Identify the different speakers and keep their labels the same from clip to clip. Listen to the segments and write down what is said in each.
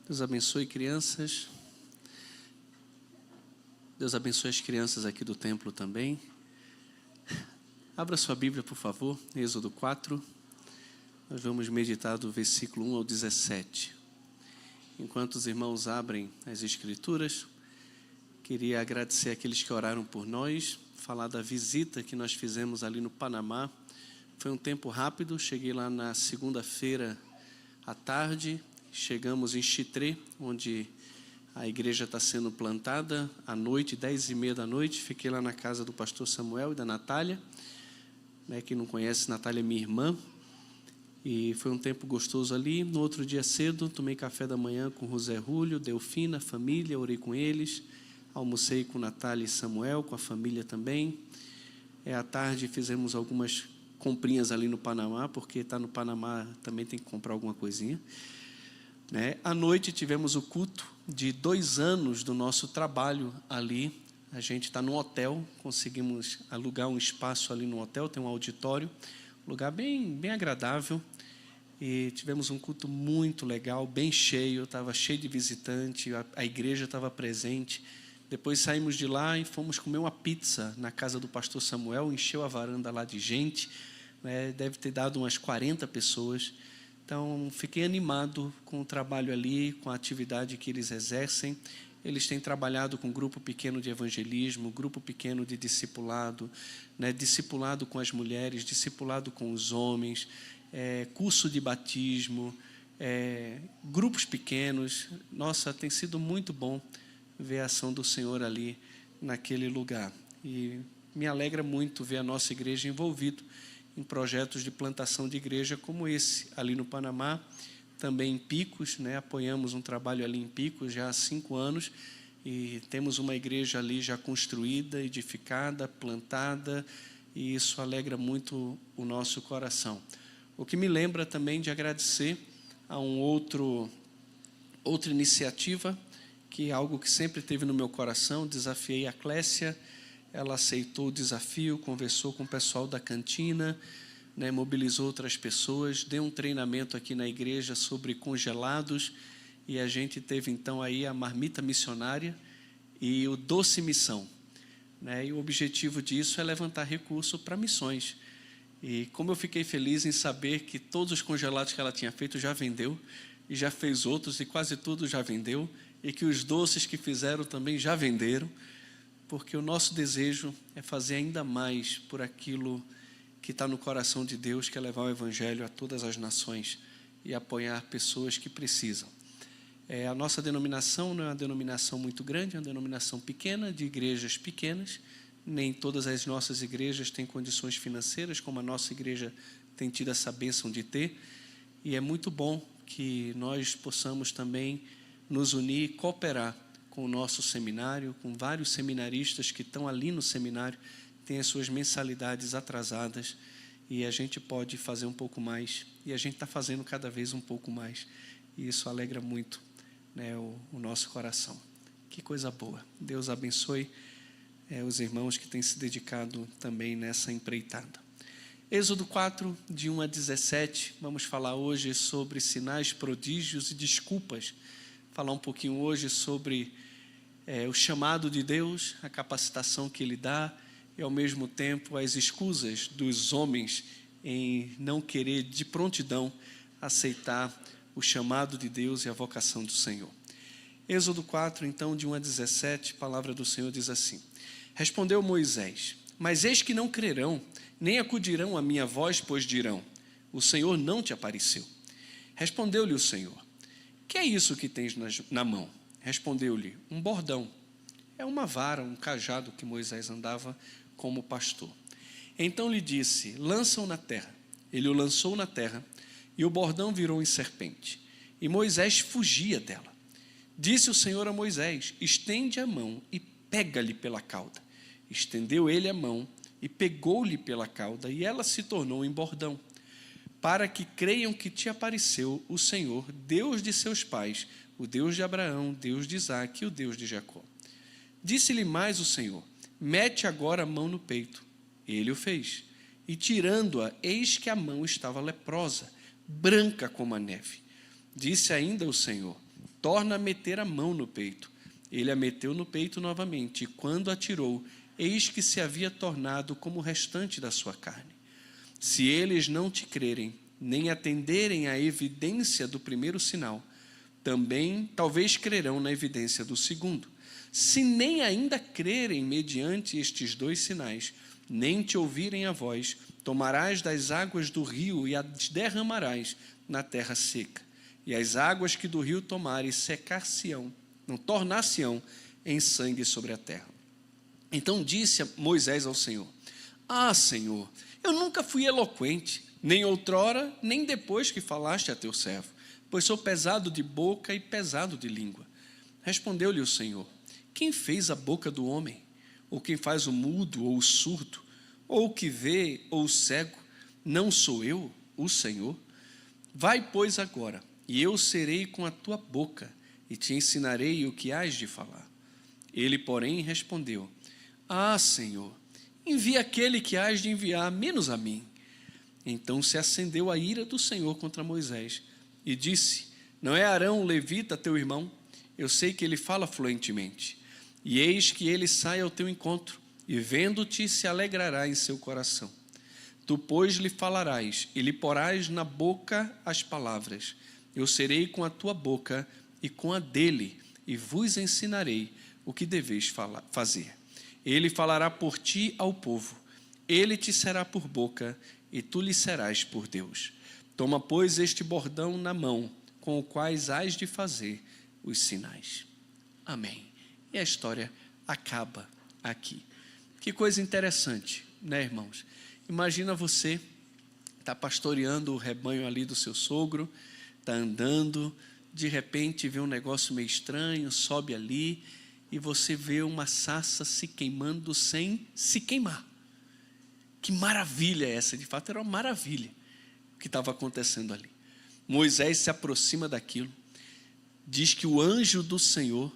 Speaker 1: Deus abençoe, crianças. Deus abençoe as crianças aqui do templo também. Abra sua Bíblia, por favor, Êxodo 4. Nós vamos meditar do versículo 1 ao 17. Enquanto os irmãos abrem as Escrituras, queria agradecer àqueles que oraram por nós, falar da visita que nós fizemos ali no Panamá. Foi um tempo rápido, cheguei lá na segunda-feira à tarde, chegamos em Chitré, onde a igreja está sendo plantada, à noite, 10h30 da noite, fiquei lá na casa do pastor Samuel e da Natália. Quem não conhece, Natália é minha irmã, e foi um tempo gostoso ali. No outro dia cedo, tomei café da manhã com José Rúlio, Delfina, família, orei com eles, almocei com Natália e Samuel, com a família também. À tarde fizemos algumas comprinhas ali no Panamá, porque está no Panamá, também tem que comprar alguma coisinha. À noite tivemos o culto de 2 anos do nosso trabalho ali. A gente está no hotel, conseguimos alugar um espaço ali no hotel, tem um auditório, lugar bem agradável. E tivemos um culto muito legal, bem cheio, estava cheio de visitante, a igreja estava presente. Depois saímos de lá e fomos comer uma pizza na casa do pastor Samuel, encheu a varanda lá de gente, deve ter dado umas 40 pessoas. Então, fiquei animado com o trabalho ali, com a atividade que eles exercem. Eles têm trabalhado com grupo pequeno de evangelismo, grupo pequeno de discipulado, discipulado com as mulheres, discipulado com os homens, curso de batismo, grupos pequenos. Nossa, tem sido muito bom ver a ação do Senhor ali naquele lugar. E me alegra muito ver a nossa igreja envolvida em projetos de plantação de igreja como esse, ali no Panamá, também em Picos, apoiamos um trabalho ali em Picos já há 5 anos, e temos uma igreja ali já construída, edificada, plantada, e isso alegra muito o nosso coração. O que me lembra também de agradecer a outra iniciativa, que é algo que sempre teve no meu coração. Desafiei a Clécia, ela aceitou o desafio, conversou com o pessoal da cantina, mobilizou outras pessoas, deu um treinamento aqui na igreja sobre congelados, e a gente teve então aí a marmita missionária e o doce missão. E o objetivo disso é levantar recurso para missões. E como eu fiquei feliz em saber que todos os congelados que ela tinha feito já vendeu, e já fez outros, e quase tudo já vendeu, e que os doces que fizeram também já venderam, porque o nosso desejo é fazer ainda mais por aquilo que está no coração de Deus, que é levar o Evangelho a todas as nações e apoiar pessoas que precisam. A nossa denominação não é uma denominação muito grande, é uma denominação pequena, de igrejas pequenas. Nem todas as nossas igrejas têm condições financeiras, como a nossa igreja tem tido essa bênção de ter. E é muito bom que nós possamos também nos unir e cooperar com o nosso seminário, com vários seminaristas que estão ali no seminário, têm as suas mensalidades atrasadas, e a gente pode fazer um pouco mais, e a gente está fazendo cada vez um pouco mais, e isso alegra muito o nosso coração. Que coisa boa. Deus abençoe os irmãos que têm se dedicado também nessa empreitada. Êxodo 4, de 1 a 17, vamos falar hoje sobre sinais, prodígios e desculpas. Falar um pouquinho hoje sobre o chamado de Deus, a capacitação que Ele dá, e ao mesmo tempo as escusas dos homens em não querer de prontidão aceitar o chamado de Deus e a vocação do Senhor. Êxodo 4, então, de 1 a 17, a palavra do Senhor diz assim: Respondeu Moisés: Mas eis que não crerão, nem acudirão à minha voz, pois dirão: O Senhor não te apareceu. Respondeu-lhe o Senhor: Que é isso que tens na mão? Respondeu-lhe: Um bordão. É uma vara, um cajado que Moisés andava como pastor. Então lhe disse: Lança-o na terra. Ele o lançou na terra, e o bordão virou em serpente. E Moisés fugia dela. Disse o Senhor a Moisés: Estende a mão e pega-lhe pela cauda. Estendeu ele a mão e pegou-lhe pela cauda, e ela se tornou em bordão, para que creiam que te apareceu o Senhor, Deus de seus pais, o Deus de Abraão, Deus de Isaque e o Deus de Jacó. Disse-lhe mais o Senhor: Mete agora a mão no peito. Ele o fez, e tirando-a, eis que a mão estava leprosa, branca como a neve. Disse ainda o Senhor: torna a meter a mão no peito. Ele a meteu no peito novamente, e quando atirou, eis que se havia tornado como o restante da sua carne. Se eles não te crerem, nem atenderem à evidência do primeiro sinal, também talvez crerão na evidência do segundo. Se nem ainda crerem mediante estes 2 sinais, nem te ouvirem a voz, tomarás das águas do rio e as derramarás na terra seca. E as águas que do rio tomares secar-se-ão, não tornar-se-ão em sangue sobre a terra. Então disse Moisés ao Senhor: Ah, Senhor, eu nunca fui eloquente, nem outrora, nem depois que falaste a teu servo, pois sou pesado de boca e pesado de língua. Respondeu-lhe o Senhor: Quem fez a boca do homem? Ou quem faz o mudo ou o surdo? Ou o que vê ou o cego? Não sou eu, o Senhor? Vai, pois, agora, e eu serei com a tua boca, e te ensinarei o que hás de falar. Ele, porém, respondeu: Ah, Senhor, envia aquele que hás de enviar, menos a mim. Então se acendeu a ira do Senhor contra Moisés, e disse: Não é Arão o levita teu irmão? Eu sei que ele fala fluentemente. E eis que ele sai ao teu encontro, e vendo-te se alegrará em seu coração. Tu, pois, lhe falarás, e lhe porás na boca as palavras. Eu serei com a tua boca e com a dele, e vos ensinarei o que deveis fazer. Ele falará por ti ao povo, ele te será por boca, e tu lhe serás por Deus. Toma, pois, este bordão na mão, com o quais hás de fazer os sinais. Amém. E a história acaba aqui. Que coisa interessante, né, irmãos? Imagina você está pastoreando o rebanho ali do seu sogro, está andando, de repente vê um negócio meio estranho, sobe ali e você vê uma sarça se queimando sem se queimar. Que maravilha é essa? De fato era uma maravilha o que estava acontecendo ali. Moisés se aproxima daquilo, diz que o anjo do Senhor,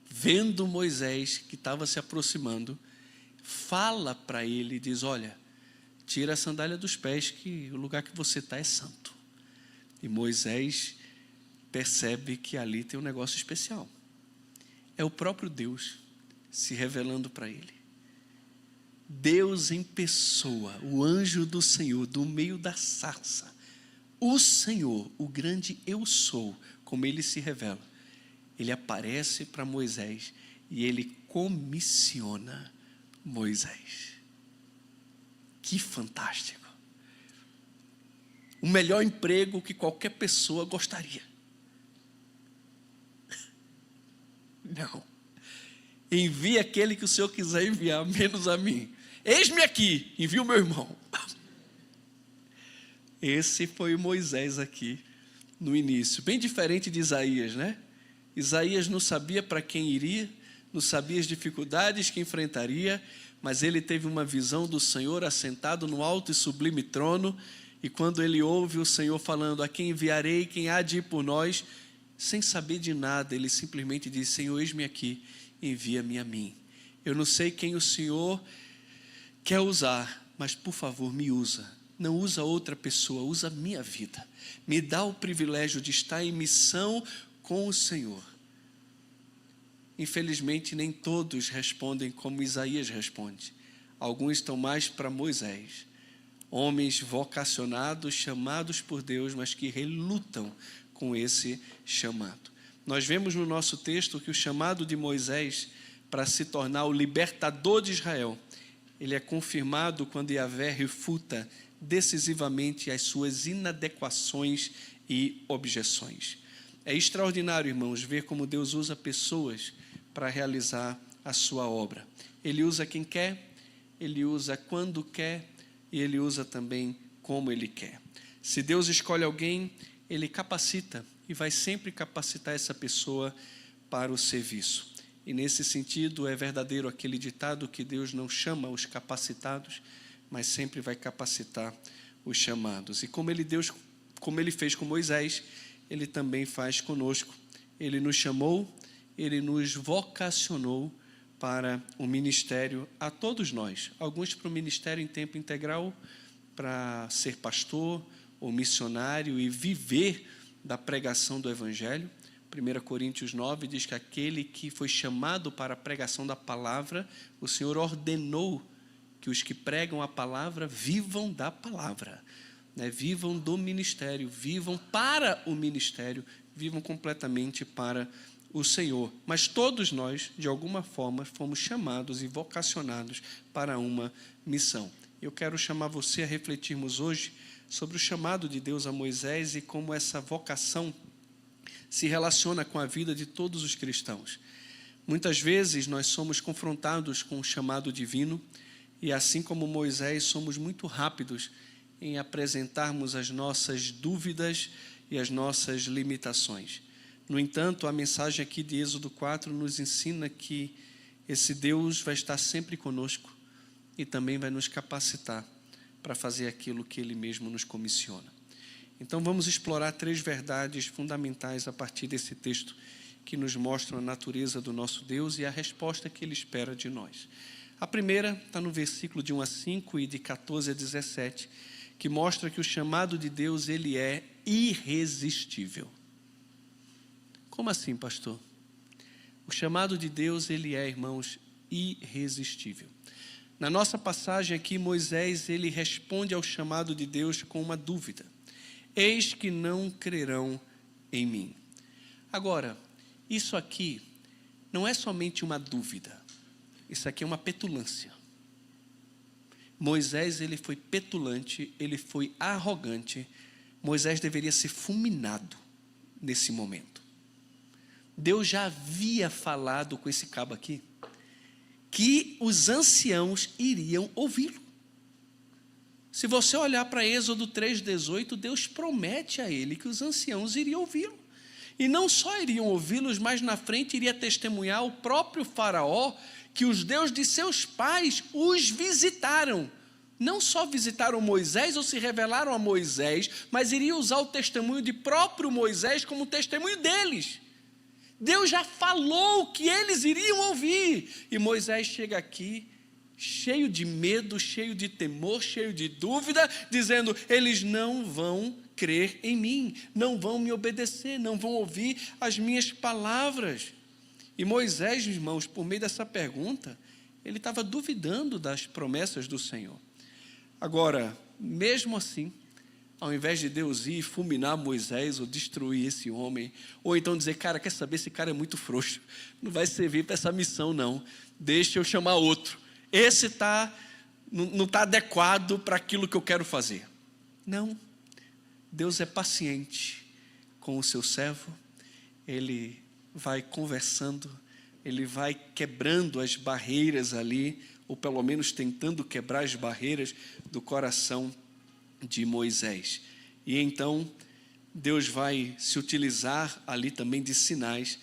Speaker 1: vendo Moisés que estava se aproximando, fala para ele e diz: olha, tira a sandália dos pés, que o lugar que você está é santo. E Moisés percebe que ali tem um negócio especial. É o próprio Deus se revelando para ele. Deus em pessoa, o anjo do Senhor, do meio da sarça. O Senhor, o grande eu sou, como ele se revela. Ele aparece para Moisés e ele comissiona Moisés. Que fantástico! O melhor emprego que qualquer pessoa gostaria. Não. Envie aquele que o Senhor quiser enviar, menos a mim. Eis-me aqui, envia o meu irmão. Esse foi o Moisés aqui no início. Bem diferente de Isaías, né? Isaías não sabia para quem iria, não sabia as dificuldades que enfrentaria, mas ele teve uma visão do Senhor assentado no alto e sublime trono, e quando ele ouve o Senhor falando: a quem enviarei, quem há de ir por nós, sem saber de nada, ele simplesmente diz: Senhor, eis-me aqui, envia-me a mim. Eu não sei quem o Senhor quer usar, mas por favor me usa. Não usa outra pessoa, usa a minha vida. Me dá o privilégio de estar em missão com o Senhor. Infelizmente, nem todos respondem como Isaías responde. Alguns estão mais para Moisés. Homens vocacionados, chamados por Deus, mas que relutam com esse chamado. Nós vemos no nosso texto que o chamado de Moisés para se tornar o libertador de Israel, ele é confirmado quando Yahvé refuta decisivamente as suas inadequações e objeções. É extraordinário, irmãos, ver como Deus usa pessoas para realizar a sua obra. Ele usa quem quer, ele usa quando quer e ele usa também como ele quer. Se Deus escolhe alguém, ele capacita e vai sempre capacitar essa pessoa para o serviço. E nesse sentido é verdadeiro aquele ditado que Deus não chama os capacitados, mas sempre vai capacitar os chamados. E como ele fez com Moisés, ele também faz conosco. Ele nos chamou, ele nos vocacionou para o ministério, a todos nós. Alguns para o ministério em tempo integral, para ser pastor ou missionário e viver da pregação do Evangelho. 1 Coríntios 9 diz que aquele que foi chamado para a pregação da palavra, o Senhor ordenou que os que pregam a palavra vivam da palavra, né? Vivam do ministério, vivam para o ministério, vivam completamente para o Senhor. Mas todos nós, de alguma forma, fomos chamados e vocacionados para uma missão. Eu quero chamar você a refletirmos hoje sobre o chamado de Deus a Moisés e como essa vocação se relaciona com a vida de todos os cristãos. Muitas vezes nós somos confrontados com o chamado divino e, assim como Moisés, somos muito rápidos em apresentarmos as nossas dúvidas e as nossas limitações. No entanto, a mensagem aqui de Êxodo 4 nos ensina que esse Deus vai estar sempre conosco e também vai nos capacitar para fazer aquilo que Ele mesmo nos comissiona. Então vamos explorar 3 verdades fundamentais a partir desse texto que nos mostram a natureza do nosso Deus e a resposta que Ele espera de nós. A primeira está no versículo de 1 a 5 e de 14 a 17, que mostra que o chamado de Deus, ele é irresistível. Como assim, pastor? O chamado de Deus, ele é, irmãos, irresistível. Na nossa passagem aqui, Moisés, ele responde ao chamado de Deus com uma dúvida. Eis que não crerão em mim. Agora, isso aqui não é somente uma dúvida. Isso aqui é uma petulância. Moisés, ele foi petulante, ele foi arrogante. Moisés deveria ser fulminado nesse momento. Deus já havia falado com esse cabo aqui que os anciãos iriam ouvi-lo. Se você olhar para Êxodo 3,18, Deus promete a ele que os anciãos iriam ouvi-lo. E não só iriam ouvi-los, mas na frente iria testemunhar o próprio faraó que os deuses de seus pais os visitaram. Não só visitaram Moisés ou se revelaram a Moisés, mas iriam usar o testemunho de próprio Moisés como testemunho deles. Deus já falou que eles iriam ouvir. E Moisés chega aqui cheio de medo, cheio de temor, cheio de dúvida, dizendo, eles não vão crer em mim, não vão me obedecer, não vão ouvir as minhas palavras. E Moisés, irmãos, por meio dessa pergunta, ele estava duvidando das promessas do Senhor. Agora, mesmo assim, ao invés de Deus ir fulminar Moisés ou destruir esse homem, ou então dizer, cara, quer saber, esse cara é muito frouxo, não vai servir para essa missão não, deixa eu chamar outro. Esse não está adequado para aquilo que eu quero fazer. Não, Deus é paciente com o seu servo, Ele vai conversando, Ele vai quebrando as barreiras ali, ou pelo menos tentando quebrar as barreiras do coração de Moisés. E então, Deus vai se utilizar ali também de sinais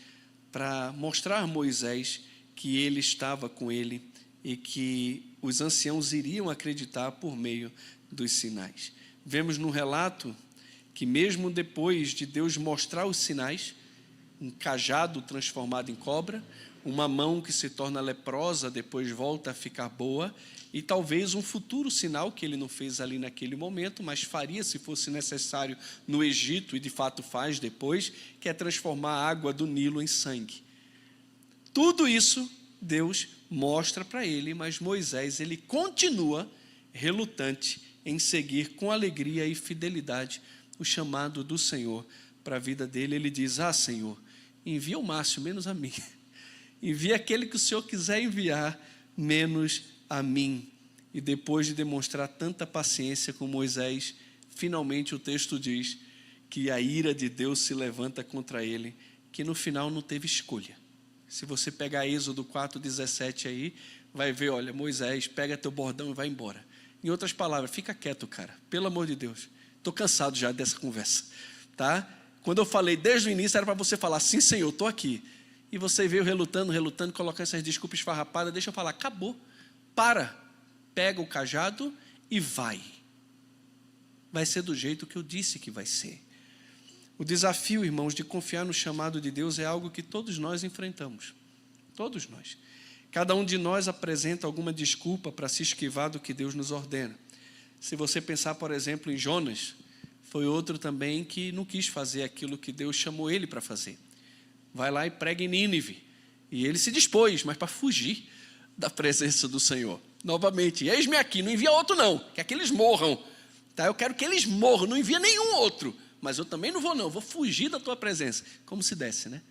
Speaker 1: para mostrar a Moisés que Ele estava com ele e que os anciãos iriam acreditar por meio dos sinais. Vemos no relato que mesmo depois de Deus mostrar os sinais, um cajado transformado em cobra, uma mão que se torna leprosa, depois volta a ficar boa, e talvez um futuro sinal que ele não fez ali naquele momento, mas faria se fosse necessário no Egito, e de fato faz depois, que é transformar a água do Nilo em sangue. Tudo isso Deus mostra para ele, mas Moisés, ele continua relutante em seguir com alegria e fidelidade o chamado do Senhor para a vida dele. Ele diz, Senhor, envia o Márcio, menos a mim. Envia aquele que o Senhor quiser enviar, menos a mim. E depois de demonstrar tanta paciência com Moisés, finalmente o texto diz que a ira de Deus se levanta contra ele, que no final não teve escolha. Se você pegar Êxodo 4,17 aí, vai ver, olha, Moisés, pega teu bordão e vai embora. Em outras palavras, fica quieto, cara, pelo amor de Deus. Estou cansado já dessa conversa, tá? Quando eu falei desde o início, era para você falar, sim, Senhor, estou aqui. E você veio relutando, colocando essas desculpas esfarrapadas, deixa eu falar, acabou, pega o cajado e vai. Vai ser do jeito que eu disse que vai ser. O desafio, irmãos, de confiar no chamado de Deus é algo que todos nós enfrentamos. Todos nós. Cada um de nós apresenta alguma desculpa para se esquivar do que Deus nos ordena. Se você pensar, por exemplo, em Jonas, foi outro também que não quis fazer aquilo que Deus chamou ele para fazer. vai lá e prega em Nínive. E ele se dispôs, mas para fugir da presença do Senhor. Novamente, eis-me aqui, não envia outro não, quer que eles morram. Tá? Eu quero que eles morram, não envia nenhum outro. Mas eu também não vou não, vou fugir da tua presença. Como se desse, né?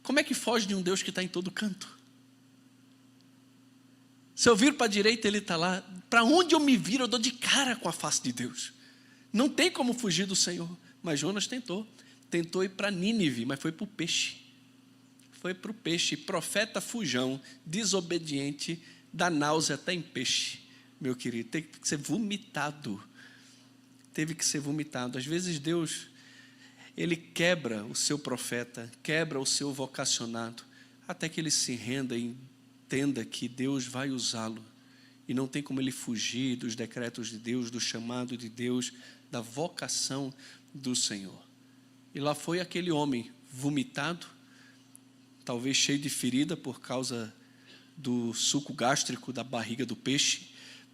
Speaker 1: Como é que foge de um Deus que está em todo canto? Se eu viro para a direita, ele está lá. Para onde eu me viro, eu dou de cara com a face de Deus. Não tem como fugir do Senhor. Mas Jonas tentou. Tentou ir para Nínive, mas foi para o peixe. Foi para o peixe. Profeta fujão, desobediente, dá náusea até em peixe. Meu querido, teve que ser vomitado. Teve que ser vomitado. Às vezes Deus, Ele quebra o seu profeta, quebra o seu vocacionado, até que ele se renda e entenda que Deus vai usá-lo. E não tem como ele fugir dos decretos de Deus, do chamado de Deus, da vocação do Senhor. E lá foi aquele homem vomitado, talvez cheio de ferida por causa do suco gástrico da barriga do peixe,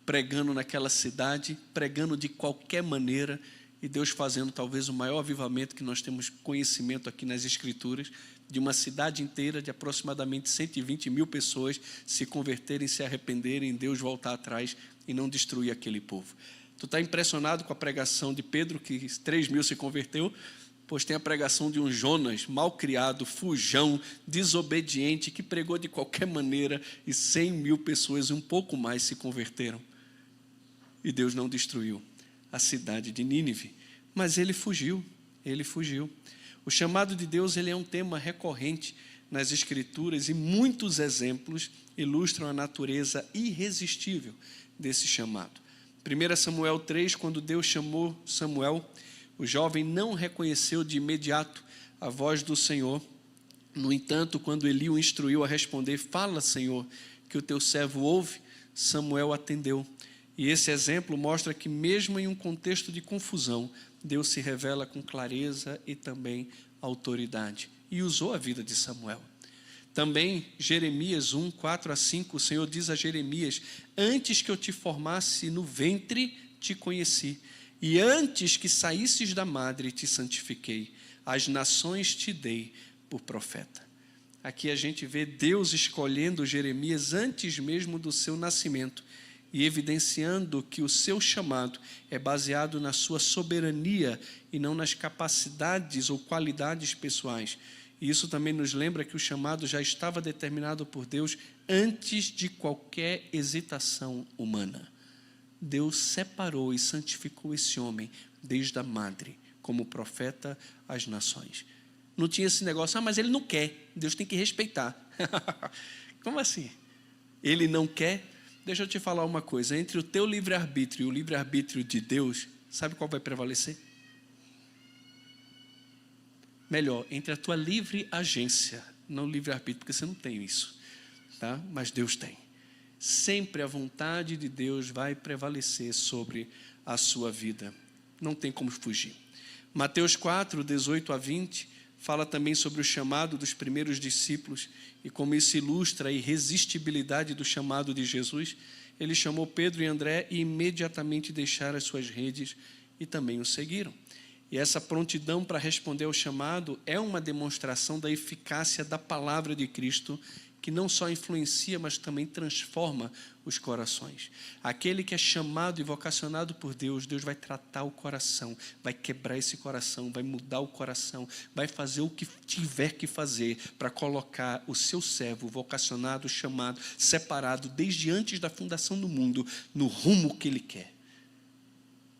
Speaker 1: pregando naquela cidade, pregando de qualquer maneira, e Deus fazendo talvez o maior avivamento que nós temos conhecimento aqui nas Escrituras, de uma cidade inteira de aproximadamente 120 mil pessoas se converterem, se arrependerem, Deus voltar atrás e não destruir aquele povo. Tu está impressionado com a pregação de Pedro, que 3 mil se converteu? Pois tem a pregação de um Jonas, malcriado, fujão, desobediente, que pregou de qualquer maneira e 100 mil pessoas, um pouco mais, se converteram. E Deus não destruiu a cidade de Nínive, mas ele fugiu, ele fugiu. O chamado de Deus, ele é um tema recorrente nas Escrituras e muitos exemplos ilustram a natureza irresistível desse chamado. 1 Samuel 3, quando Deus chamou Samuel, o jovem não reconheceu de imediato a voz do Senhor. No entanto, quando Eli o instruiu a responder, fala, Senhor, que o teu servo ouve, Samuel atendeu. E esse exemplo mostra que mesmo em um contexto de confusão, Deus se revela com clareza e também autoridade. E usou a vida de Samuel. Também, Jeremias 1, 4 a 5, o Senhor diz a Jeremias, antes que eu te formasse no ventre, te conheci. E antes que saísses da madre, te santifiquei. As nações te dei por profeta. Aqui a gente vê Deus escolhendo Jeremias antes mesmo do seu nascimento e evidenciando que o seu chamado é baseado na sua soberania e não nas capacidades ou qualidades pessoais. E isso também nos lembra que o chamado já estava determinado por Deus antes de qualquer hesitação humana. Deus separou e santificou esse homem desde a madre, como profeta às nações. Não tinha esse negócio, mas ele não quer, Deus tem que respeitar. Como assim? Ele não quer? Deixa eu te falar uma coisa, entre o teu livre-arbítrio e o livre-arbítrio de Deus, sabe qual vai prevalecer? Melhor, entre a tua livre agência, não livre-arbítrio, porque você não tem isso, tá? Mas Deus tem. Sempre a vontade de Deus vai prevalecer sobre a sua vida. Não tem como fugir. Mateus 4, 18 a 20, fala também sobre o chamado dos primeiros discípulos e como isso ilustra a irresistibilidade do chamado de Jesus. Ele chamou Pedro e André e imediatamente deixaram as suas redes e também o seguiram. E essa prontidão para responder ao chamado é uma demonstração da eficácia da palavra de Cristo, que não só influencia, mas também transforma os corações. Aquele que é chamado e vocacionado por Deus, Deus vai tratar o coração, vai quebrar esse coração, vai mudar o coração, vai fazer o que tiver que fazer para colocar o seu servo vocacionado, chamado, separado, desde antes da fundação do mundo, no rumo que Ele quer.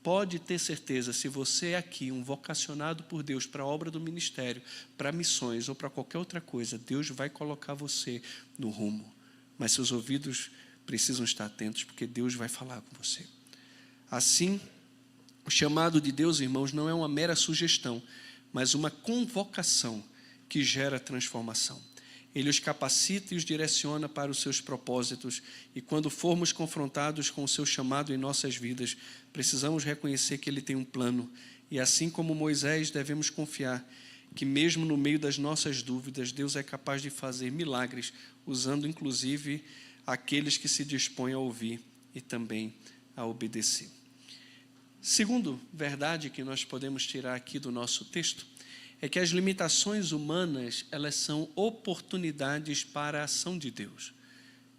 Speaker 1: Pode ter certeza, se você é aqui um vocacionado por Deus para a obra do ministério, para missões ou para qualquer outra coisa, Deus vai colocar você no rumo. Mas seus ouvidos precisam estar atentos, porque Deus vai falar com você. Assim, o chamado de Deus, irmãos, não é uma mera sugestão, mas uma convocação que gera transformação. Ele os capacita e os direciona para os seus propósitos. E quando formos confrontados com o seu chamado em nossas vidas, precisamos reconhecer que Ele tem um plano. E assim como Moisés, devemos confiar que mesmo no meio das nossas dúvidas, Deus é capaz de fazer milagres, usando inclusive aqueles que se dispõem a ouvir e também a obedecer. Segundo verdade que nós podemos tirar aqui do nosso texto, é que as limitações humanas, elas são oportunidades para a ação de Deus.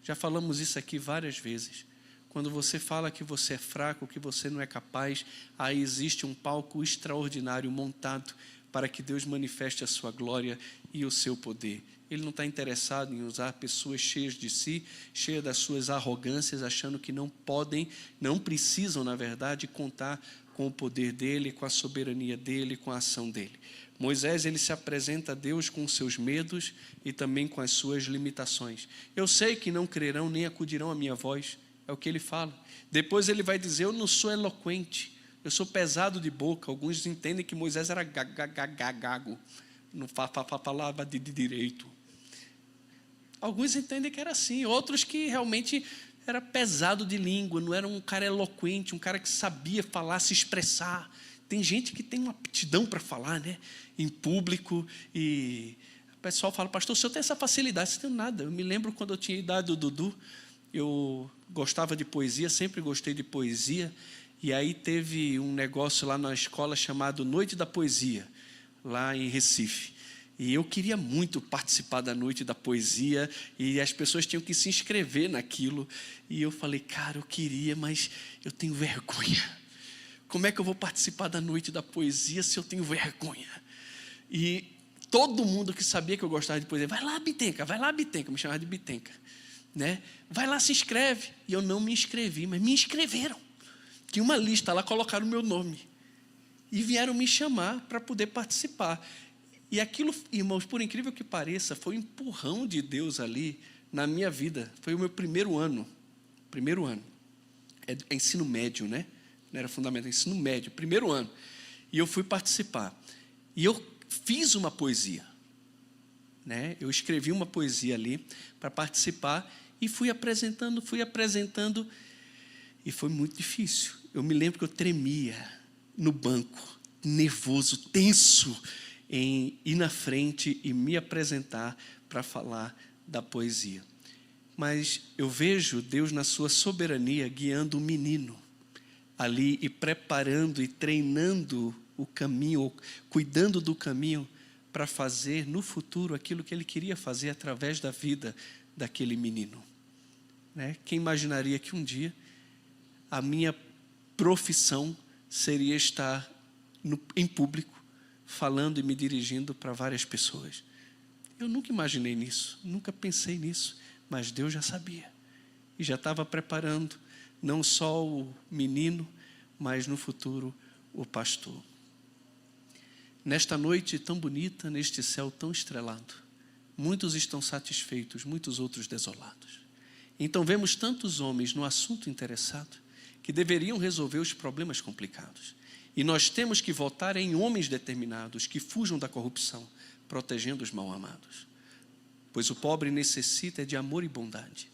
Speaker 1: Já falamos isso aqui várias vezes. Quando você fala que você é fraco, que você não é capaz, aí existe um palco extraordinário montado para que Deus manifeste a sua glória e o seu poder. Ele não está interessado em usar pessoas cheias de si, cheias das suas arrogâncias, achando que não podem, não precisam, na verdade, contar com o poder dele, com a soberania dele, com a ação dele. Moisés, ele se apresenta a Deus com os seus medos e também com as suas limitações. Eu sei que não crerão nem acudirão à minha voz, é o que ele fala. Depois ele vai dizer, eu não sou eloquente, eu sou pesado de boca. Alguns entendem que Moisés era gago, não falava de direito. Alguns entendem que era assim, outros que realmente era pesado de língua, não era um cara eloquente, um cara que sabia falar, se expressar. Tem gente que tem uma aptidão para falar, né, em público, e o pessoal fala, pastor, o senhor tem essa facilidade? Eu não tenho nada. Eu me lembro quando eu tinha a idade do Dudu, eu gostava de poesia, sempre gostei de poesia, e aí teve um negócio lá na escola chamado Noite da Poesia, lá em Recife. E eu queria muito participar da Noite da Poesia, e as pessoas tinham que se inscrever naquilo. E eu falei, cara, eu queria, mas eu tenho vergonha. Como é que eu vou participar da Noite da Poesia se eu tenho vergonha? E todo mundo que sabia que eu gostava de poesia, vai lá, Bitenca, me chamava de Bitenca, né? Vai lá, se inscreve. E eu não me inscrevi, mas me inscreveram. Tinha uma lista lá, colocaram o meu nome. E vieram me chamar para poder participar. E aquilo, irmãos, por incrível que pareça, foi um empurrão de Deus ali na minha vida. Foi o meu primeiro ano. É ensino médio, né? Não era fundamental, ensino médio, primeiro ano. E eu fui participar. E eu fiz uma poesia, né? Eu escrevi uma poesia ali para participar e fui apresentando, e foi muito difícil. Eu me lembro que eu tremia no banco, nervoso, tenso, em ir na frente e me apresentar para falar da poesia. Mas eu vejo Deus na sua soberania guiando um menino ali e preparando e treinando o caminho, cuidando do caminho para fazer no futuro aquilo que ele queria fazer através da vida daquele menino, né? Quem imaginaria que um dia a minha profissão seria estar em público, falando e me dirigindo para várias pessoas? Eu nunca imaginei nisso, nunca pensei nisso, mas Deus já sabia e já estava preparando não só o menino, mas no futuro o pastor. Nesta noite tão bonita, neste céu tão estrelado, muitos estão satisfeitos, muitos outros desolados. Então vemos tantos homens no assunto interessado que deveriam resolver os problemas complicados. E nós temos que votar em homens determinados que fujam da corrupção, protegendo os mal-amados. Pois o pobre necessita de amor e bondade,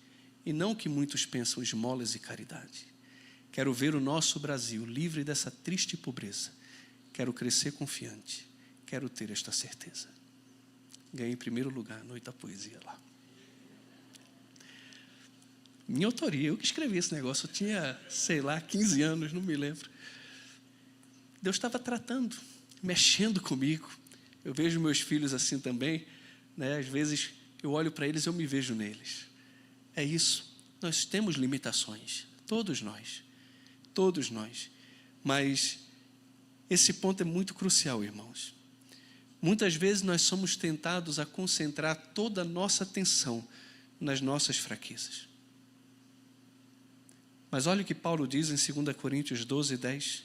Speaker 1: e não o que muitos pensam esmolas e caridade. Quero ver o nosso Brasil livre dessa triste pobreza. Quero crescer confiante, quero ter esta certeza. Ganhei em primeiro lugar a Noite da Poesia lá. Minha autoria, eu que escrevi esse negócio, eu tinha, 15 anos, não me lembro. Deus estava tratando, mexendo comigo. Eu vejo meus filhos assim também, né? Às vezes eu olho para eles e eu me vejo neles. É isso, nós temos limitações, todos nós. Mas esse ponto é muito crucial, irmãos. Muitas vezes nós somos tentados a concentrar toda a nossa atenção nas nossas fraquezas. Mas olha o que Paulo diz em 2 Coríntios 12, 10.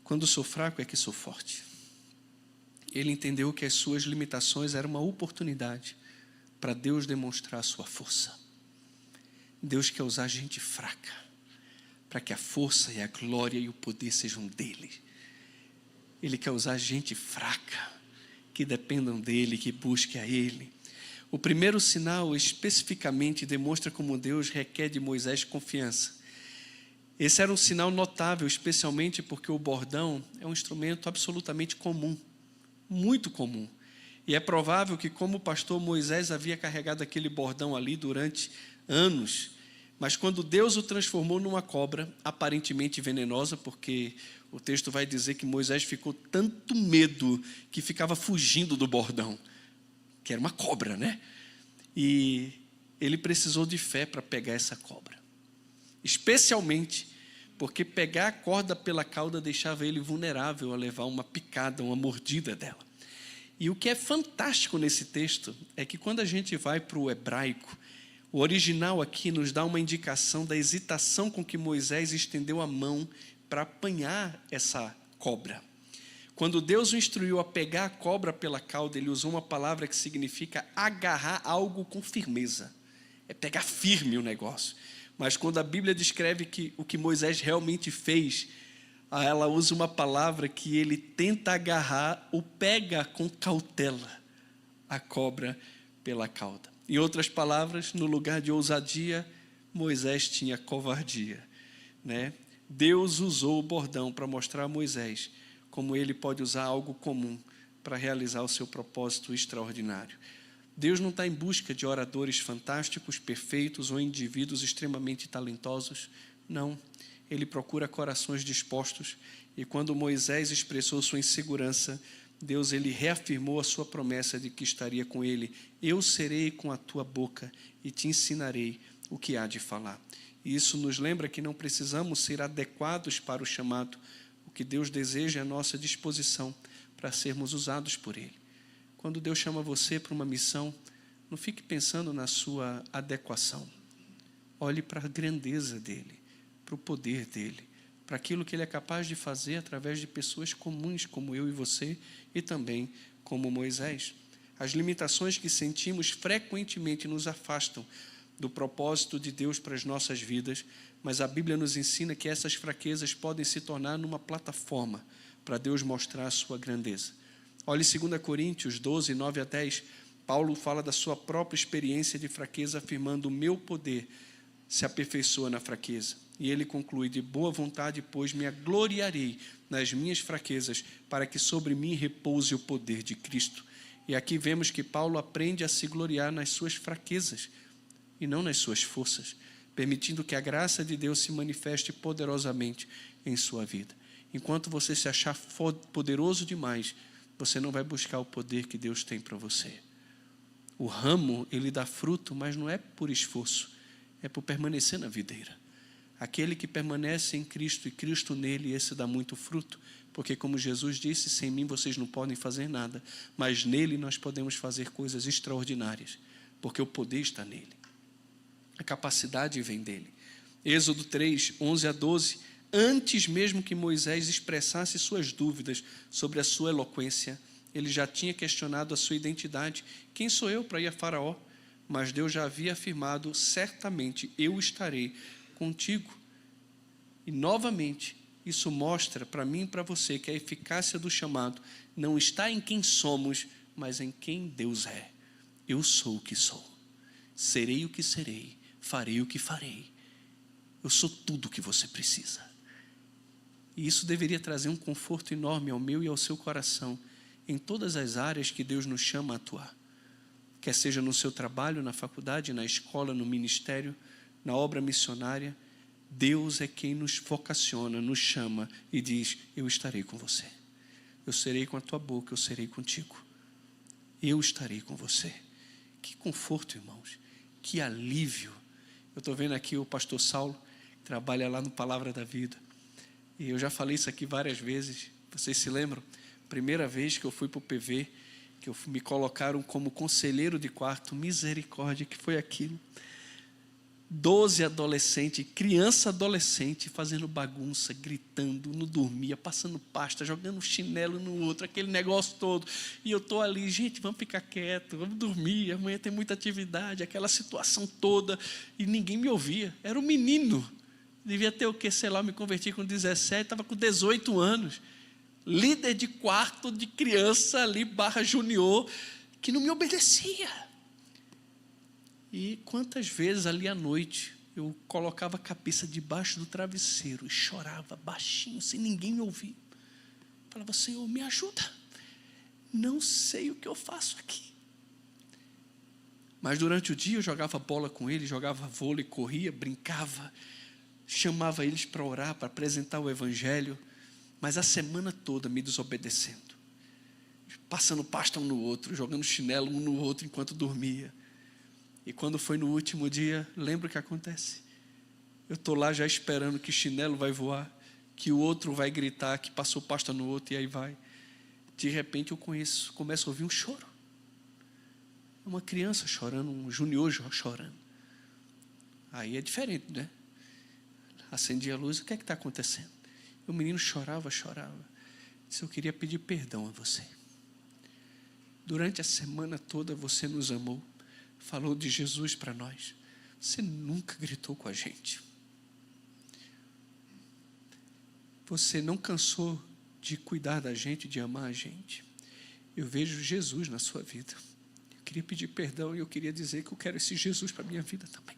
Speaker 1: Quando sou fraco é que sou forte. Ele entendeu que as suas limitações eram uma oportunidade para Deus demonstrar a sua força. Deus quer usar gente fraca para que a força e a glória e o poder sejam dele. Ele quer usar gente fraca, que dependam dele, que busquem a ele. O primeiro sinal especificamente demonstra como Deus requer de Moisés confiança. Esse era um sinal notável, especialmente porque o bordão é um instrumento absolutamente comum, muito comum. E é provável que, como o pastor Moisés havia carregado aquele bordão ali durante anos, Mas quando Deus o transformou numa cobra, aparentemente venenosa, porque o texto vai dizer que Moisés ficou tanto medo que ficava fugindo do bordão, que era uma cobra, né? E ele precisou de fé para pegar essa cobra. Especialmente porque pegar a corda pela cauda deixava ele vulnerável a levar uma picada, uma mordida dela. E o que é fantástico nesse texto é que quando a gente vai para o hebraico, o original aqui nos dá uma indicação da hesitação com que Moisés estendeu a mão para apanhar essa cobra. Quando Deus o instruiu a pegar a cobra pela cauda, ele usou uma palavra que significa agarrar algo com firmeza. É pegar firme o negócio. Mas quando a Bíblia descreve o que Moisés realmente fez, ela usa uma palavra que ele tenta agarrar ou pega com cautela a cobra pela cauda. Em outras palavras, no lugar de ousadia, Moisés tinha covardia, né? Deus usou o bordão para mostrar a Moisés como ele pode usar algo comum para realizar o seu propósito extraordinário. Deus não está em busca de oradores fantásticos, perfeitos ou indivíduos extremamente talentosos. Não, Ele procura corações dispostos. E quando Moisés expressou sua insegurança, Deus ele reafirmou a sua promessa de que estaria com ele. Eu serei com a tua boca e te ensinarei o que há de falar. E isso nos lembra que não precisamos ser adequados para o chamado. O que Deus deseja é a nossa disposição para sermos usados por Ele. Quando Deus chama você para uma missão, não fique pensando na sua adequação. Olhe para a grandeza dEle, para o poder dEle, para aquilo que Ele é capaz de fazer através de pessoas comuns como eu e você e também como Moisés. As limitações que sentimos frequentemente nos afastam do propósito de Deus para as nossas vidas, mas a Bíblia nos ensina que essas fraquezas podem se tornar numa plataforma para Deus mostrar a sua grandeza. Olhe 2 Coríntios 12, 9 a 10, Paulo fala da sua própria experiência de fraqueza, afirmando: o meu poder se aperfeiçoa na fraqueza. E ele conclui: de boa vontade, pois, me gloriarei nas minhas fraquezas, para que sobre mim repouse o poder de Cristo. E aqui vemos que Paulo aprende a se gloriar nas suas fraquezas e não nas suas forças, permitindo que a graça de Deus se manifeste poderosamente em sua vida. Enquanto você se achar poderoso demais, você não vai buscar o poder que Deus tem para você. O ramo, ele dá fruto, mas não é por esforço, é por permanecer na videira. Aquele que permanece em Cristo e Cristo nele, esse dá muito fruto, porque como Jesus disse, sem mim vocês não podem fazer nada, mas nele nós podemos fazer coisas extraordinárias, porque o poder está nele. A capacidade vem dele. Êxodo 3, 11 a 12, antes mesmo que Moisés expressasse suas dúvidas sobre a sua eloquência, ele já tinha questionado a sua identidade. Quem sou eu para ir a Faraó? Mas Deus já havia afirmado: certamente eu estarei contigo. E novamente, isso mostra para mim e para você que a eficácia do chamado não está em quem somos, mas em quem Deus é. Eu sou o que sou, serei o que serei, farei o que farei. Eu sou tudo o que você precisa. E isso deveria trazer um conforto enorme ao meu e ao seu coração, em todas as áreas que Deus nos chama a atuar. Quer seja no seu trabalho, na faculdade, na escola, no ministério, na obra missionária, Deus é quem nos vocaciona, nos chama e diz: eu estarei com você. Eu serei com a tua boca, eu serei contigo. Eu estarei com você. Que conforto, irmãos. Que alívio. Eu estou vendo aqui o pastor Saulo, que trabalha lá no Palavra da Vida. E eu já falei isso aqui várias vezes. Vocês se lembram? Primeira vez que eu fui para o PV, que me colocaram como conselheiro de quarto, misericórdia, que foi aquilo. 12 adolescentes, criança adolescente, fazendo bagunça, gritando, não dormia, passando pasta, jogando chinelo no outro, aquele negócio todo. E eu estou ali: gente, vamos ficar quieto, vamos dormir, amanhã tem muita atividade, aquela situação toda. E ninguém me ouvia, era um menino. Devia ter o quê? Sei lá, me converti com 17, estava com 18 anos. Líder de quarto de criança ali, /junior, que não me obedecia. E quantas vezes ali à noite eu colocava a cabeça debaixo do travesseiro e chorava baixinho, sem ninguém me ouvir. Falava: Senhor, me ajuda. Não sei o que eu faço aqui. Mas durante o dia eu jogava bola com eles, jogava vôlei, corria, brincava, chamava eles para orar, para apresentar o evangelho, mas a semana toda me desobedecendo, passando pasta um no outro, jogando chinelo um no outro enquanto dormia. E quando foi no último dia, lembra o que acontece? Eu estou lá já esperando que chinelo vai voar, que o outro vai gritar, que passou pasta no outro, e aí vai. De repente eu começo a ouvir um choro. Uma criança chorando, um junior chorando. Aí é diferente, né? Acendi a luz, o que é que está acontecendo? O menino chorava. Disse, eu queria pedir perdão a você. Durante a semana toda você nos amou, falou de Jesus para nós. Você nunca gritou com a gente. Você não cansou de cuidar da gente, de amar a gente. Eu vejo Jesus na sua vida. Eu queria pedir perdão e eu queria dizer que eu quero esse Jesus para a minha vida também.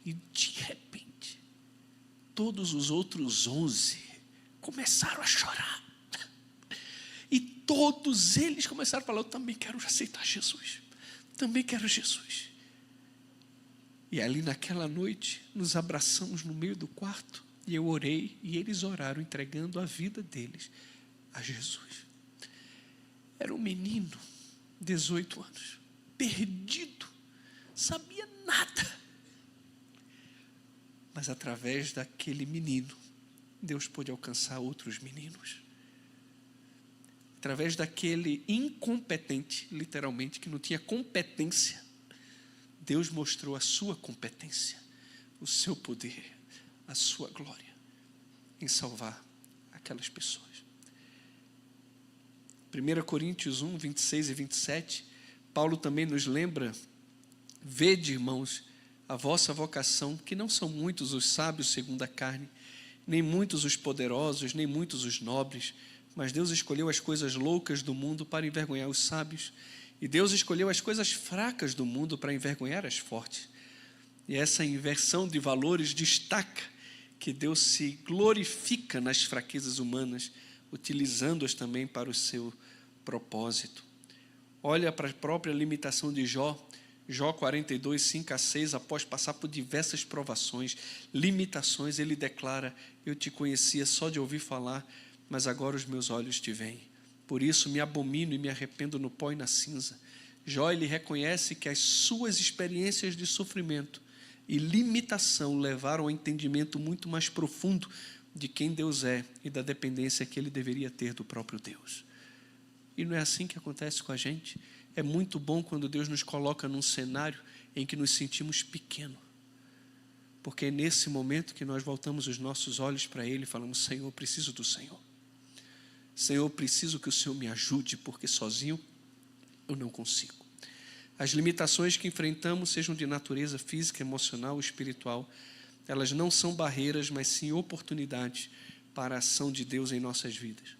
Speaker 1: E de repente, todos os outros 11 começaram a chorar. E todos eles começaram a falar, eu também quero aceitar Jesus. Também quero Jesus. E ali naquela noite, nos abraçamos no meio do quarto, e eu orei, e eles oraram, entregando a vida deles a Jesus. Era um menino, 18 anos, perdido, sabia nada. Mas através daquele menino, Deus pôde alcançar outros meninos. Através daquele incompetente, literalmente, que não tinha competência, Deus mostrou a sua competência, o seu poder, a sua glória em salvar aquelas pessoas. 1 Coríntios 1, 26 e 27, Paulo também nos lembra, vede, irmãos, a vossa vocação, que não são muitos os sábios segundo a carne, nem muitos os poderosos, nem muitos os nobres, mas Deus escolheu as coisas loucas do mundo para envergonhar os sábios, e Deus escolheu as coisas fracas do mundo para envergonhar as fortes. E essa inversão de valores destaca que Deus se glorifica nas fraquezas humanas, utilizando-as também para o seu propósito. Olha para a própria limitação de Jó 42, 5 a 6, após passar por diversas provações, limitações, ele declara, eu te conhecia só de ouvir falar, mas agora os meus olhos te veem. Por isso me abomino e me arrependo no pó e na cinza. Jó, ele reconhece que as suas experiências de sofrimento e limitação levaram ao entendimento muito mais profundo de quem Deus é e da dependência que ele deveria ter do próprio Deus. E não é assim que acontece com a gente? É muito bom quando Deus nos coloca num cenário em que nos sentimos pequenos, porque é nesse momento que nós voltamos os nossos olhos para Ele e falamos, Senhor, eu preciso do Senhor. Senhor, eu preciso que o Senhor me ajude, porque sozinho eu não consigo. As limitações que enfrentamos, sejam de natureza física, emocional ou espiritual, elas não são barreiras, mas sim oportunidades para a ação de Deus em nossas vidas.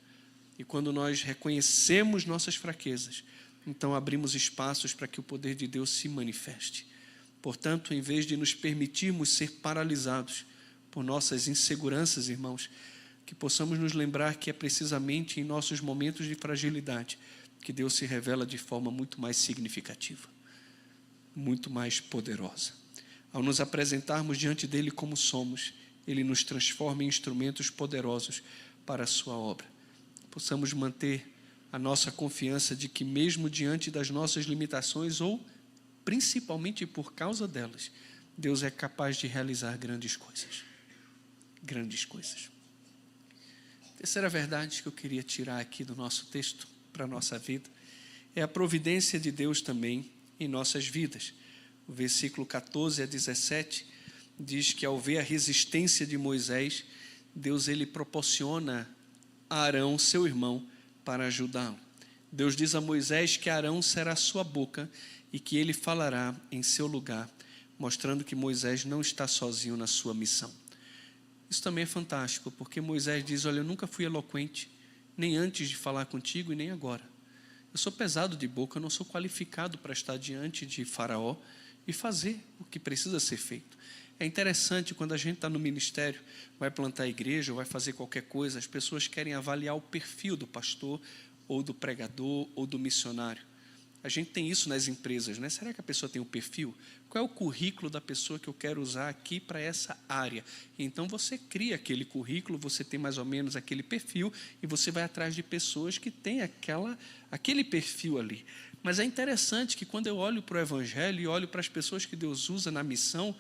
Speaker 1: E quando nós reconhecemos nossas fraquezas, então abrimos espaços para que o poder de Deus se manifeste. Portanto, em vez de nos permitirmos ser paralisados por nossas inseguranças, irmãos, que possamos nos lembrar que é precisamente em nossos momentos de fragilidade que Deus se revela de forma muito mais significativa, muito mais poderosa. Ao nos apresentarmos diante dEle como somos, Ele nos transforma em instrumentos poderosos para a sua obra. Possamos manter a nossa confiança de que mesmo diante das nossas limitações, ou principalmente por causa delas, Deus é capaz de realizar grandes coisas. Grandes coisas. Terceira verdade que eu queria tirar aqui do nosso texto para a nossa vida é a providência de Deus também em nossas vidas. O versículo 14 a 17 diz que ao ver a resistência de Moisés, Deus ele proporciona a Arão, seu irmão, para ajudá-lo. Deus diz a Moisés que Arão será a sua boca e que ele falará em seu lugar, mostrando que Moisés não está sozinho na sua missão. Isso também é fantástico, porque Moisés diz, olha, eu nunca fui eloquente, nem antes de falar contigo e nem agora. Eu sou pesado de boca, eu não sou qualificado para estar diante de Faraó e fazer o que precisa ser feito. É interessante quando a gente está no ministério, vai plantar a igreja ou vai fazer qualquer coisa, as pessoas querem avaliar o perfil do pastor ou do pregador ou do missionário. A gente tem isso nas empresas, né? Será que a pessoa tem um perfil? Qual é o currículo da pessoa que eu quero usar aqui para essa área? Então, você cria aquele currículo, você tem mais ou menos aquele perfil, e você vai atrás de pessoas que têm aquele perfil ali. Mas é interessante que quando eu olho para o Evangelho e olho para as pessoas que Deus usa na missão,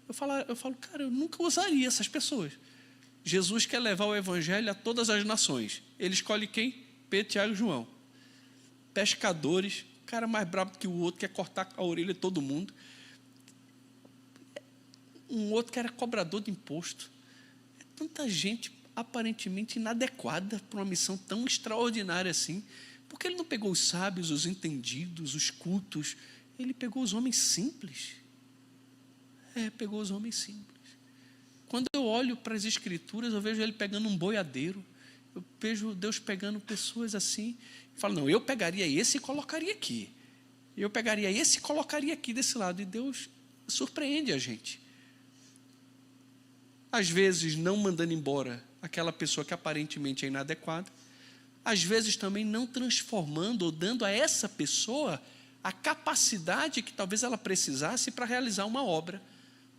Speaker 1: eu falo, cara, eu nunca usaria essas pessoas. Jesus quer levar o Evangelho a todas as nações. Ele escolhe quem? Pedro, Tiago e João. Pescadores, cara mais brabo que o outro, quer cortar a orelha de todo mundo. Um outro que era cobrador de imposto. É tanta gente aparentemente inadequada para uma missão tão extraordinária assim. Porque ele não pegou os sábios, os entendidos, os cultos. Ele pegou os homens simples. Pegou os homens simples. Quando eu olho para as Escrituras, eu vejo ele pegando um boiadeiro. Eu vejo Deus pegando pessoas assim. Eu falo, não, eu pegaria esse e colocaria aqui. Eu pegaria esse e colocaria aqui desse lado. E Deus surpreende a gente. Às vezes, não mandando embora aquela pessoa que aparentemente é inadequada. Às vezes, também não transformando ou dando a essa pessoa a capacidade que talvez ela precisasse para realizar uma obra.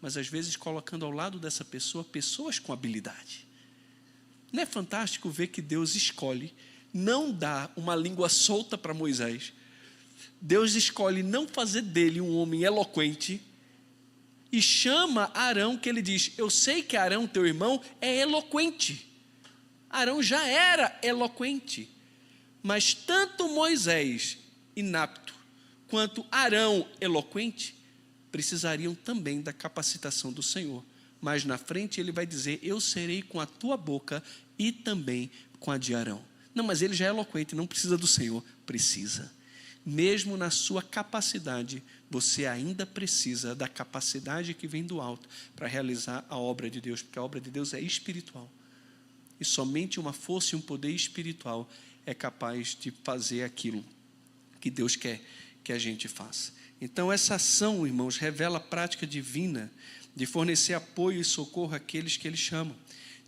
Speaker 1: Mas, às vezes, colocando ao lado dessa pessoa, pessoas com habilidade. Não é fantástico ver que Deus escolhe não dar uma língua solta para Moisés? Deus escolhe não fazer dele um homem eloquente e chama Arão, que ele diz, eu sei que Arão, teu irmão, é eloquente. Arão já era eloquente, mas tanto Moisés, inapto, quanto Arão, eloquente, precisariam também da capacitação do Senhor. Mas na frente ele vai dizer, eu serei com a tua boca e também com a de Arão. Não, mas ele já é eloquente, não precisa do Senhor. Precisa. Mesmo na sua capacidade, você ainda precisa da capacidade que vem do alto para realizar a obra de Deus, porque a obra de Deus é espiritual. E somente uma força e um poder espiritual é capaz de fazer aquilo que Deus quer que a gente faça. Então, essa ação, irmãos, revela a prática divina de fornecer apoio e socorro àqueles que Ele chama.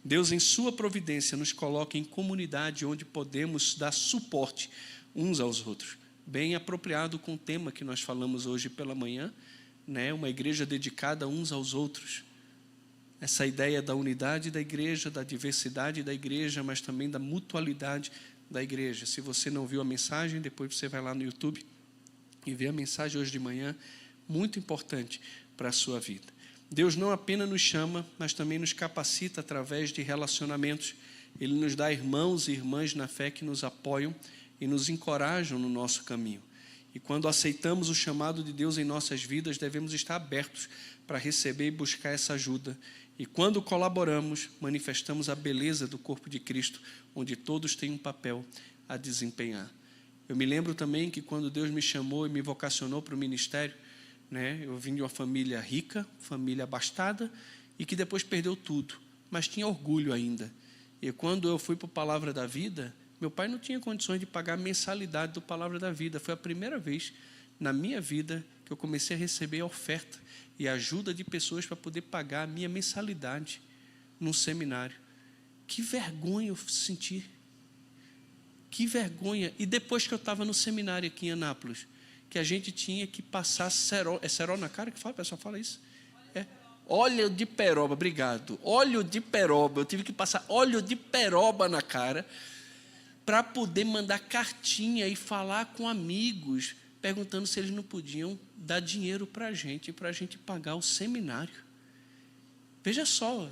Speaker 1: Deus, em sua providência, nos coloca em comunidade onde podemos dar suporte uns aos outros. Bem apropriado com o tema que nós falamos hoje pela manhã, né? Uma igreja dedicada uns aos outros. Essa ideia da unidade da igreja, da diversidade da igreja, mas também da mutualidade da igreja. Se você não viu a mensagem, depois você vai lá no YouTube e vê a mensagem hoje de manhã, muito importante para a sua vida. Deus não apenas nos chama, mas também nos capacita através de relacionamentos. Ele nos dá irmãos e irmãs na fé que nos apoiam e nos encorajam no nosso caminho. E quando aceitamos o chamado de Deus em nossas vidas, devemos estar abertos para receber e buscar essa ajuda. E quando colaboramos, manifestamos a beleza do corpo de Cristo, onde todos têm um papel a desempenhar. Eu me lembro também que quando Deus me chamou e me vocacionou para o ministério, né, eu vim de uma família rica, família abastada, e que depois perdeu tudo, mas tinha orgulho ainda. E quando eu fui para o Palavra da Vida, meu pai não tinha condições de pagar a mensalidade do Palavra da Vida. Foi a primeira vez na minha vida que eu comecei a receber a oferta e a ajuda de pessoas para poder pagar a minha mensalidade num seminário. Que vergonha eu senti. Que vergonha. E depois que eu estava no seminário aqui em Anápolis, que a gente tinha que passar cerol. É cerol na cara que fala? O pessoal fala isso? Óleo de peroba, obrigado. Óleo de peroba. Eu tive que passar óleo de peroba na cara para poder mandar cartinha e falar com amigos, perguntando se eles não podiam dar dinheiro para a gente pagar o seminário. Veja só,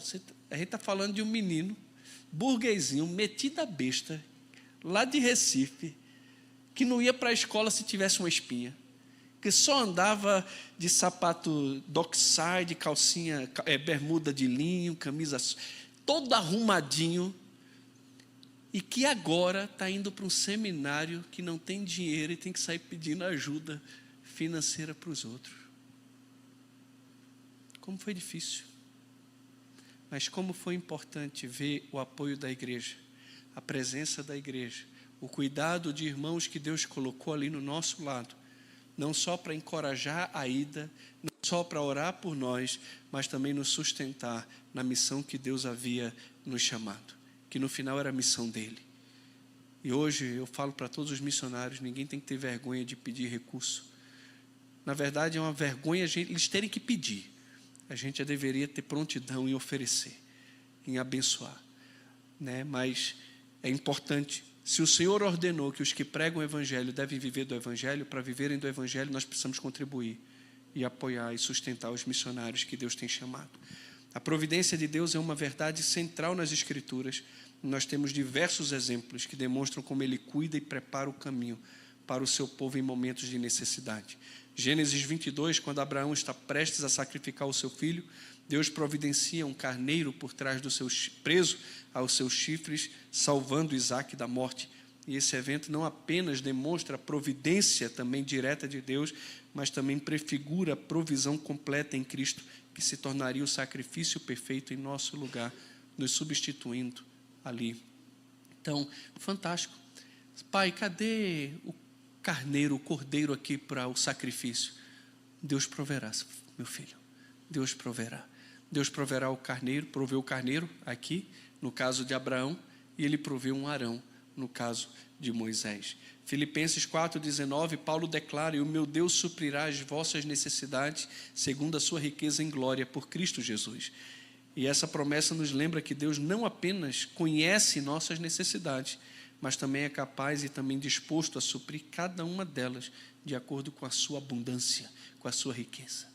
Speaker 1: a gente está falando de um menino, burguesinho, metido a besta, lá de Recife, que não ia para a escola se tivesse uma espinha, que só andava de sapato dockside, calcinha, bermuda de linho, camisa todo arrumadinho, e que agora está indo para um seminário que não tem dinheiro e tem que sair pedindo ajuda financeira para os outros. Como foi difícil. Mas como foi importante ver o apoio da igreja, a presença da igreja, o cuidado de irmãos que Deus colocou ali no nosso lado, não só para encorajar a ida, não só para orar por nós, mas também nos sustentar na missão que Deus havia nos chamado, que no final era a missão dele. E hoje eu falo para todos os missionários, ninguém tem que ter vergonha de pedir recurso. Na verdade, é uma vergonha eles terem que pedir. A gente já deveria ter prontidão em oferecer, em abençoar, né? Mas é importante. Se o Senhor ordenou que os que pregam o Evangelho devem viver do Evangelho, para viverem do Evangelho nós precisamos contribuir e apoiar e sustentar os missionários que Deus tem chamado. A providência de Deus é uma verdade central nas Escrituras. Nós temos diversos exemplos que demonstram como Ele cuida e prepara o caminho para o seu povo em momentos de necessidade. Gênesis 22, quando Abraão está prestes a sacrificar o seu filho, Deus providencia um carneiro por trás do seu preso aos seus chifres, salvando Isaque da morte. E esse evento não apenas demonstra a providência também direta de Deus, mas também prefigura a provisão completa em Cristo, que se tornaria o sacrifício perfeito em nosso lugar, nos substituindo ali. Então, fantástico. Pai, cadê o carneiro, o cordeiro aqui para o sacrifício? Deus proverá, meu filho. Deus proverá. Deus proverá o carneiro, proveu o carneiro aqui, no caso de Abraão, e ele proveu um Arão, no caso de Moisés. Filipenses 4,19, Paulo declara: e o meu Deus suprirá as vossas necessidades, segundo a sua riqueza em glória, por Cristo Jesus. E essa promessa nos lembra que Deus não apenas conhece nossas necessidades, mas também é capaz e também disposto a suprir cada uma delas, de acordo com a sua abundância, com a sua riqueza.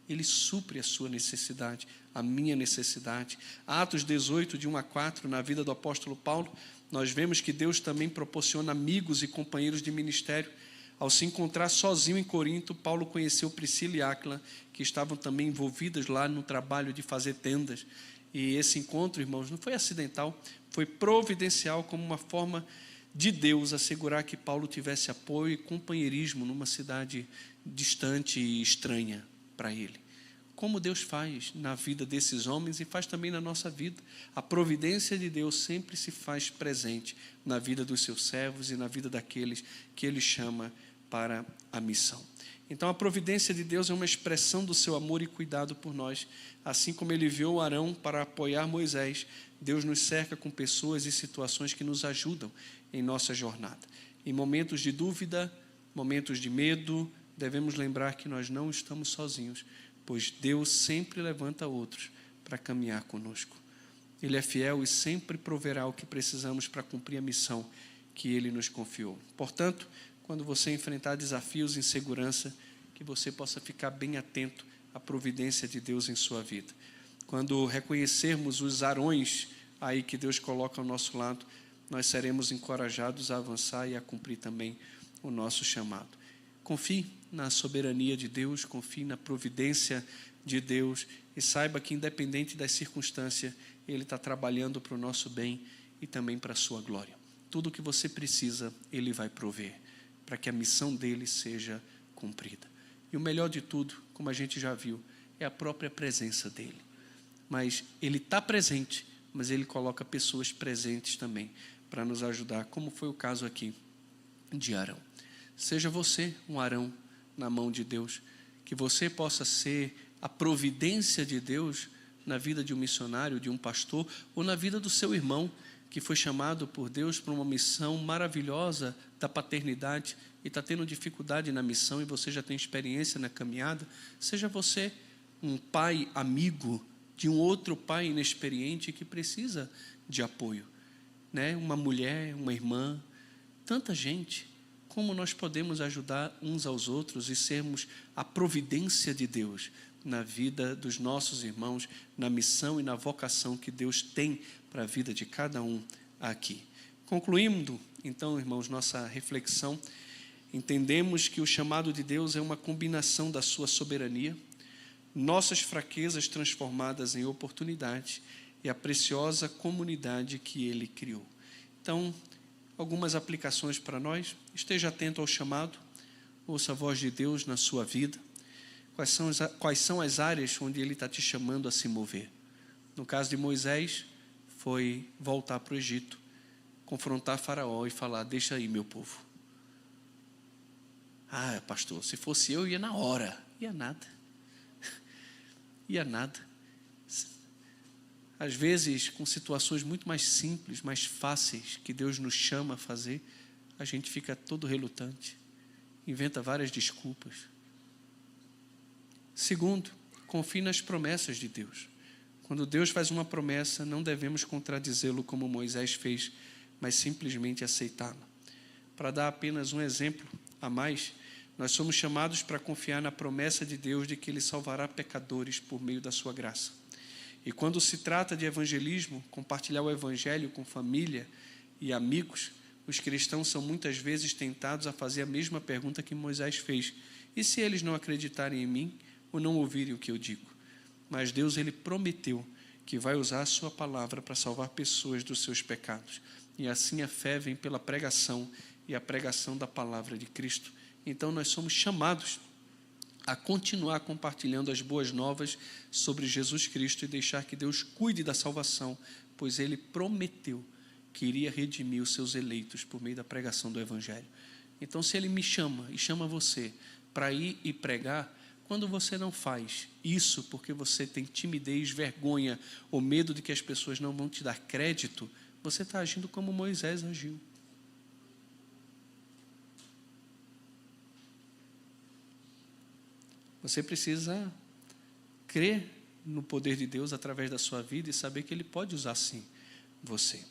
Speaker 1: Ele supre a sua necessidade, a minha necessidade. Atos 18, de 1 a 4, na vida do apóstolo Paulo, nós vemos que Deus também proporciona amigos e companheiros de ministério. Ao se encontrar sozinho em Corinto, Paulo conheceu Priscila e Áquila, que estavam também envolvidas lá no trabalho de fazer tendas. E esse encontro, irmãos, não foi acidental, foi providencial, como uma forma de Deus assegurar que Paulo tivesse apoio e companheirismo numa cidade distante e estranha para ele. Como Deus faz na vida desses homens e faz também na nossa vida. A providência de Deus sempre se faz presente na vida dos seus servos e na vida daqueles que Ele chama para a missão. Então, a providência de Deus é uma expressão do seu amor e cuidado por nós. Assim como Ele enviou Arão para apoiar Moisés, Deus nos cerca com pessoas e situações que nos ajudam em nossa jornada. Em momentos de dúvida, momentos de medo, devemos lembrar que nós não estamos sozinhos, pois Deus sempre levanta outros para caminhar conosco. Ele é fiel e sempre proverá o que precisamos para cumprir a missão que Ele nos confiou. Portanto, quando você enfrentar desafios e insegurança, que você possa ficar bem atento à providência de Deus em sua vida. Quando reconhecermos os Arões aí que Deus coloca ao nosso lado, nós seremos encorajados a avançar e a cumprir também o nosso chamado. Confie na soberania de Deus, confie na providência de Deus e saiba que, independente das circunstâncias, Ele está trabalhando para o nosso bem e também para a sua glória. Tudo o que você precisa, Ele vai prover, para que a missão dEle seja cumprida. E o melhor de tudo, como a gente já viu, é a própria presença dEle. Mas Ele está presente, mas Ele coloca pessoas presentes também para nos ajudar, como foi o caso aqui de Arão. Seja você um Arão na mão de Deus, que você possa ser a providência de Deus na vida de um missionário, de um pastor, ou na vida do seu irmão, que foi chamado por Deus para uma missão maravilhosa da paternidade e está tendo dificuldade na missão e você já tem experiência na caminhada. Seja você um pai amigo de um outro pai inexperiente que precisa de apoio, né? Uma mulher, uma irmã, tanta gente. Como nós podemos ajudar uns aos outros e sermos a providência de Deus na vida dos nossos irmãos, na missão e na vocação que Deus tem para a vida de cada um aqui. Concluindo, então, irmãos, nossa reflexão, entendemos que o chamado de Deus é uma combinação da sua soberania, nossas fraquezas transformadas em oportunidade e a preciosa comunidade que Ele criou. Então, algumas aplicações para nós. Esteja atento ao chamado, ouça a voz de Deus na sua vida. Quais são as áreas onde Ele está te chamando a se mover? No caso de Moisés, foi voltar para o Egito, confrontar Faraó e falar: deixa aí meu povo. Ah, pastor, se fosse eu ia na hora. Ia nada. Ia nada. às vezes com situações muito mais simples, mais fáceis, que Deus nos chama a fazer, a gente fica todo relutante, inventa várias desculpas. Segundo, confie nas promessas de Deus. Quando Deus faz uma promessa, não devemos contradizê-lo como Moisés fez, mas simplesmente aceitá-la. Para dar apenas um exemplo a mais, nós somos chamados para confiar na promessa de Deus de que Ele salvará pecadores por meio da sua graça. E quando se trata de evangelismo, compartilhar o evangelho com família e amigos, os cristãos são muitas vezes tentados a fazer a mesma pergunta que Moisés fez: e se eles não acreditarem em mim ou não ouvirem o que eu digo? Mas Deus, Ele prometeu que vai usar a sua palavra para salvar pessoas dos seus pecados. E assim a fé vem pela pregação, e a pregação da palavra de Cristo. Então nós somos chamados a continuar compartilhando as boas novas sobre Jesus Cristo e deixar que Deus cuide da salvação, pois Ele prometeu que iria redimir os seus eleitos por meio da pregação do Evangelho. Então, se Ele me chama e chama você para ir e pregar, quando você não faz isso porque você tem timidez, vergonha ou medo de que as pessoas não vão te dar crédito, você está agindo como Moisés agiu. Você precisa crer no poder de Deus através da sua vida e saber que Ele pode usar sim você.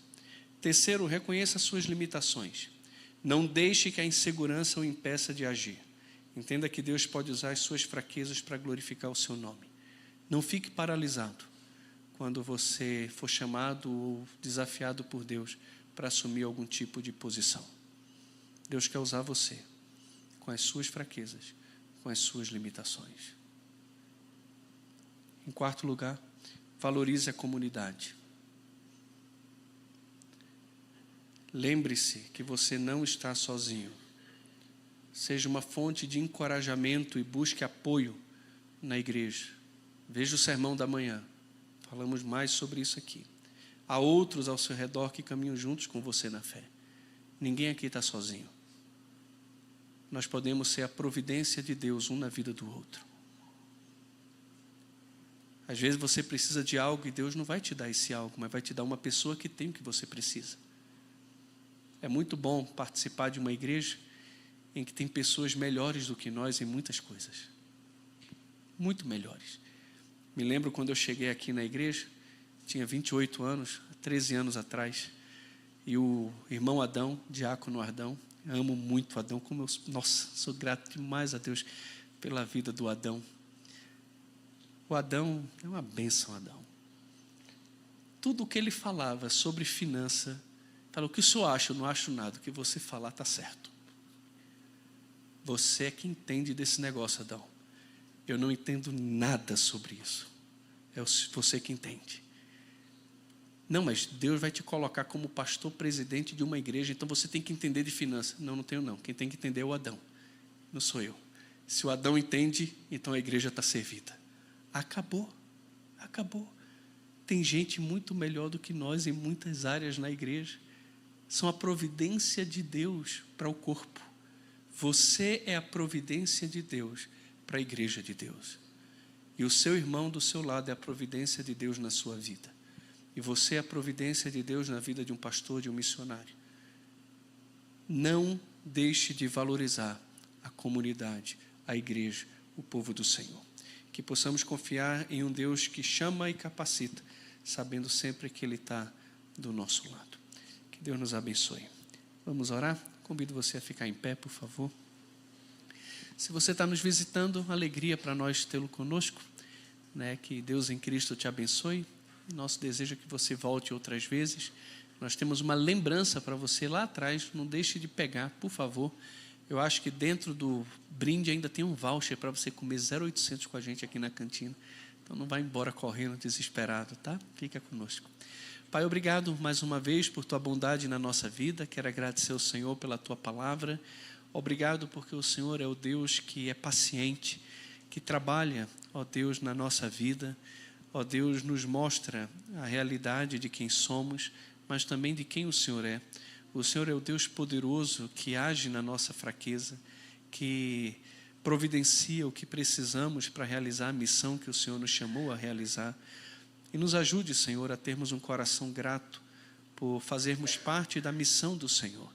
Speaker 1: Terceiro, reconheça suas limitações. Não deixe que a insegurança o impeça de agir. Entenda que Deus pode usar as suas fraquezas para glorificar o seu nome. Não fique paralisado quando você for chamado ou desafiado por Deus para assumir algum tipo de posição. Deus quer usar você com as suas fraquezas, com as suas limitações. Em quarto lugar, valorize a comunidade. Lembre-se que você não está sozinho. Seja uma fonte de encorajamento e busque apoio na igreja. Veja o sermão da manhã. Falamos mais sobre isso aqui. Há outros ao seu redor que caminham juntos com você na fé. Ninguém aqui está sozinho. Nós podemos ser a providência de Deus um na vida do outro. Às vezes você precisa de algo e Deus não vai te dar esse algo, mas vai te dar uma pessoa que tem o que você precisa. É muito bom participar de uma igreja em que tem pessoas melhores do que nós em muitas coisas. Muito melhores. Me lembro quando eu cheguei aqui na igreja, tinha 28 anos, 13 anos atrás, e o irmão Adão, diácono Adão, amo muito o Adão, nossa, sou grato demais a Deus pela vida do Adão. O Adão é uma bênção, Adão. Tudo o que ele falava sobre finança, falou: o que o senhor acha? Eu não acho nada, o que você falar está certo. Você é que entende desse negócio, Adão. Eu não entendo nada sobre isso. É você que entende. Não, mas Deus vai te colocar como pastor presidente de uma igreja, então você tem que entender de finanças. Não, não tenho não. Quem tem que entender é o Adão, não sou eu. Se o Adão entende, então a igreja está servida. Acabou. Acabou. Tem gente muito melhor do que nós em muitas áreas na igreja. São a providência de Deus para o corpo. Você é a providência de Deus para a igreja de Deus. E o seu irmão do seu lado é a providência de Deus na sua vida. E você é a providência de Deus na vida de um pastor, de um missionário. Não deixe de valorizar a comunidade, a igreja, o povo do Senhor. Que possamos confiar em um Deus que chama e capacita, sabendo sempre que Ele está do nosso lado. Que Deus nos abençoe. Vamos orar? Convido você a ficar em pé, por favor. Se você está nos visitando, alegria para nós tê-lo conosco, né? Que Deus em Cristo te abençoe. Nosso desejo é que você volte outras vezes. Nós temos uma lembrança para você lá atrás, não deixe de pegar, por favor. Eu acho que dentro do brinde ainda tem um voucher para você comer 0,800 com a gente aqui na cantina. Então não vá embora correndo desesperado, tá? Fica conosco. Pai, obrigado mais uma vez por Tua bondade na nossa vida. Quero agradecer ao Senhor pela Tua palavra. Obrigado porque o Senhor é o Deus que é paciente, que trabalha, ó Deus, na nossa vida. Ó Deus, nos mostra a realidade de quem somos, mas também de quem o Senhor é. O Senhor é o Deus poderoso que age na nossa fraqueza, que providencia o que precisamos para realizar a missão que o Senhor nos chamou a realizar. E nos ajude, Senhor, a termos um coração grato por fazermos parte da missão do Senhor.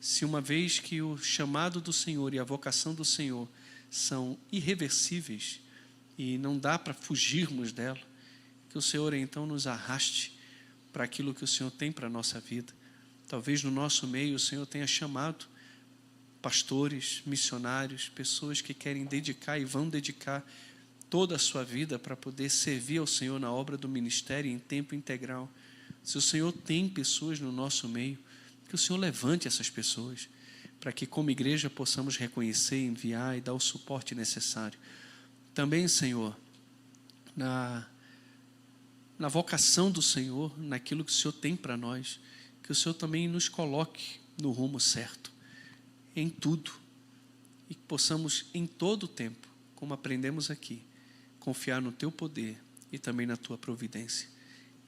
Speaker 1: Se uma vez que o chamado do Senhor e a vocação do Senhor são irreversíveis e não dá para fugirmos dela, que o Senhor então nos arraste para aquilo que o Senhor tem para a nossa vida. Talvez no nosso meio o Senhor tenha chamado pastores, missionários, pessoas que querem dedicar e vão dedicar toda a sua vida para poder servir ao Senhor na obra do ministério em tempo integral. Se o Senhor tem pessoas no nosso meio, que o Senhor levante essas pessoas, para que como igreja possamos reconhecer, enviar e dar o suporte necessário. Também, Senhor, na vocação do Senhor, naquilo que o Senhor tem para nós, que o Senhor também nos coloque no rumo certo, em tudo, e que possamos em todo o tempo, como aprendemos aqui, confiar no Teu poder e também na Tua providência,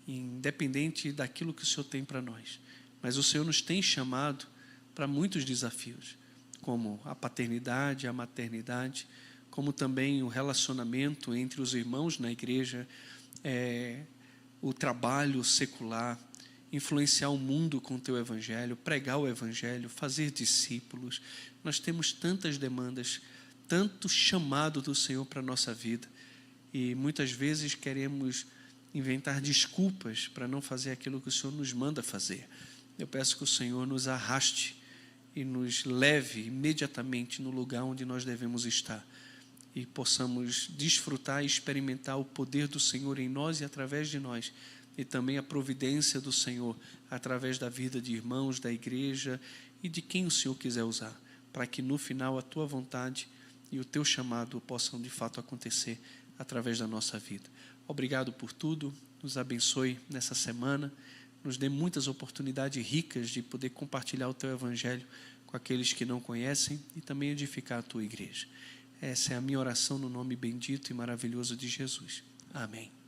Speaker 1: independente daquilo que o Senhor tem para nós. Mas o Senhor nos tem chamado para muitos desafios, como a paternidade, a maternidade, como também o relacionamento entre os irmãos na igreja, o trabalho secular, influenciar o mundo com o Teu Evangelho, pregar o Evangelho, fazer discípulos. Nós temos tantas demandas, tanto chamado do Senhor para a nossa vida, e muitas vezes queremos inventar desculpas para não fazer aquilo que o Senhor nos manda fazer. Eu peço que o Senhor nos arraste e nos leve imediatamente no lugar onde nós devemos estar, e possamos desfrutar e experimentar o poder do Senhor em nós e através de nós, e também a providência do Senhor através da vida de irmãos, da igreja e de quem o Senhor quiser usar, para que no final a Tua vontade e o Teu chamado possam de fato acontecer através da nossa vida. Obrigado por tudo, nos abençoe nessa semana, nos dê muitas oportunidades ricas de poder compartilhar o Teu Evangelho com aqueles que não conhecem e também edificar a Tua igreja. Essa é a minha oração no nome bendito e maravilhoso de Jesus. Amém.